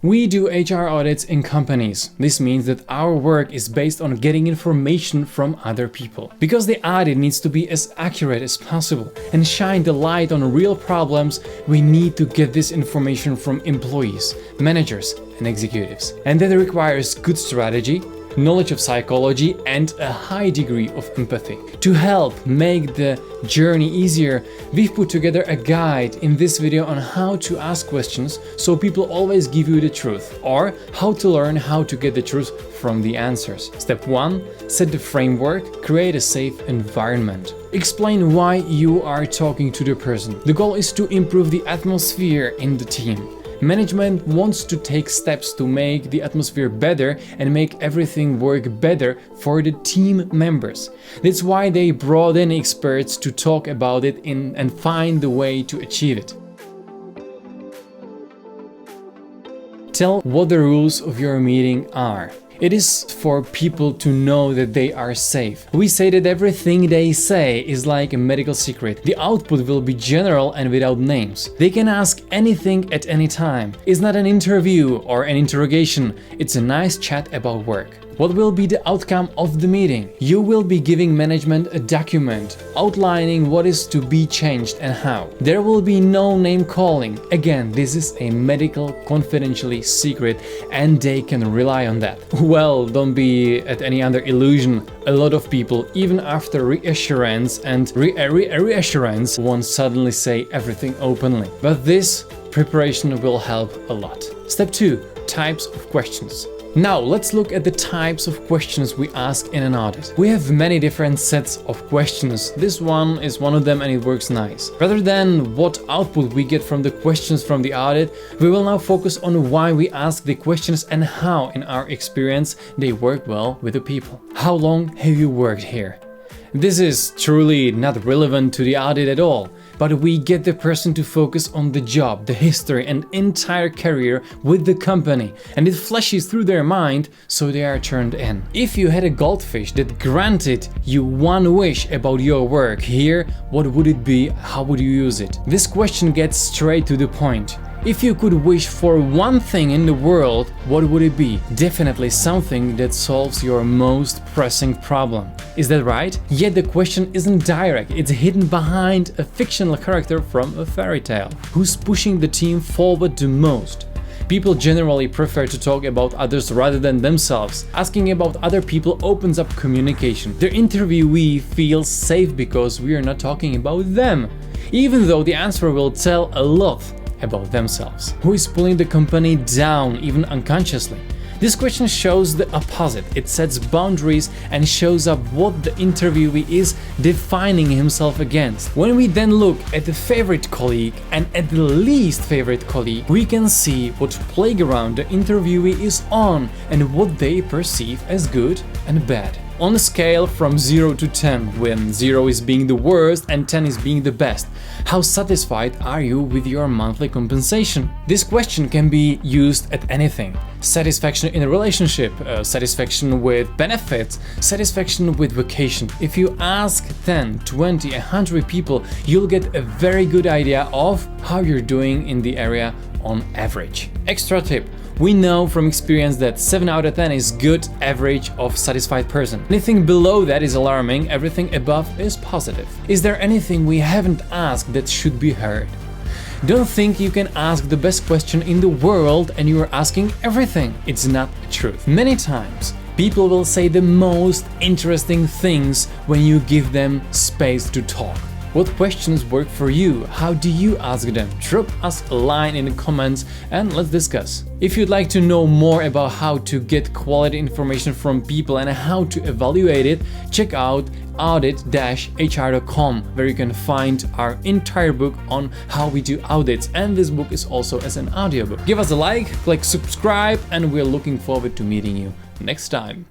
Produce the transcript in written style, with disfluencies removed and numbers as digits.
We do HR audits in companies. This means that our work is based on getting information from other people. Because the audit needs to be as accurate as possible and shine the light on real problems, we need to get this information from employees, managers, and executives. And that requires good strategy, knowledge of psychology, and a high degree of empathy. To help make the journey easier, we've put together a guide in this video on how to ask questions so people always give you the truth, or how to learn how to get the truth from the answers. Step 1. Set the framework, create a safe environment. Explain why you are talking to the person. The goal is to improve the atmosphere in the team. Management wants to take steps to make the atmosphere better and make everything work better for the team members. That's why they brought in experts to talk about it and find the way to achieve it. Tell what the rules of your meeting are. It is for people to know that they are safe. We say that everything they say is like a medical secret. The output will be general and without names. They can ask anything at any time. It's not an interview or an interrogation. It's a nice chat about work. What will be the outcome of the meeting? You will be giving management a document outlining what is to be changed and how. There will be no name calling. Again, this is a medical confidentially secret and they can rely on that. Well, don't be at any other illusion. A lot of people, even after reassurance and reassurance, won't suddenly say everything openly. But this preparation will help a lot. Step 2. Types of questions. Now let's look at the types of questions we ask in an audit. We have many different sets of questions. This one is one of them and it works nice. Rather than what output we get from the questions from the audit, we will now focus on why we ask the questions and how, in our experience, they work well with the people. How long have you worked here? This is truly not relevant to the audit at all, but we get the person to focus on the job, the history and entire career with the company, and it flashes through their mind, so they are turned in. If you had a goldfish that granted you one wish about your work here, what would it be? How would you use it? This question gets straight to the point. If you could wish for one thing in the world, what would it be? Definitely something that solves your most pressing problem. Is that right? Yet the question isn't direct, it's hidden behind a fictional character from a fairy tale. Who's pushing the team forward the most? People generally prefer to talk about others rather than themselves. Asking about other people opens up communication. The interviewee feels safe because we are not talking about them, even though the answer will tell a lot about themselves. Who is pulling the company down, even unconsciously? This question shows the opposite. It sets boundaries and shows up what the interviewee is defining himself against. When we then look at the favorite colleague and at the least favorite colleague, we can see what playground the interviewee is on and what they perceive as good and bad. On a scale from 0 to 10, when 0 is being the worst and 10 is being the best, how satisfied are you with your monthly compensation? This question can be used at anything. Satisfaction in a relationship, satisfaction with benefits, satisfaction with vacation. If you ask 10, 20, 100 people, you'll get a very good idea of how you're doing in the area on average. Extra tip. We know from experience that 7 out of 10 is good average of satisfied person. Anything below that is alarming, everything above is positive. Is there anything we haven't asked that should be heard? Don't think you can ask the best question in the world and you are asking everything. It's not the truth. Many times, people will say the most interesting things when you give them space to talk. What questions work for you? How do you ask them? Drop us a line in the comments and let's discuss. If you'd like to know more about how to get quality information from people and how to evaluate it, check out audit-hr.com, where you can find our entire book on how we do audits, and this book is also as an audiobook. Give us a like, click subscribe, and we're looking forward to meeting you next time.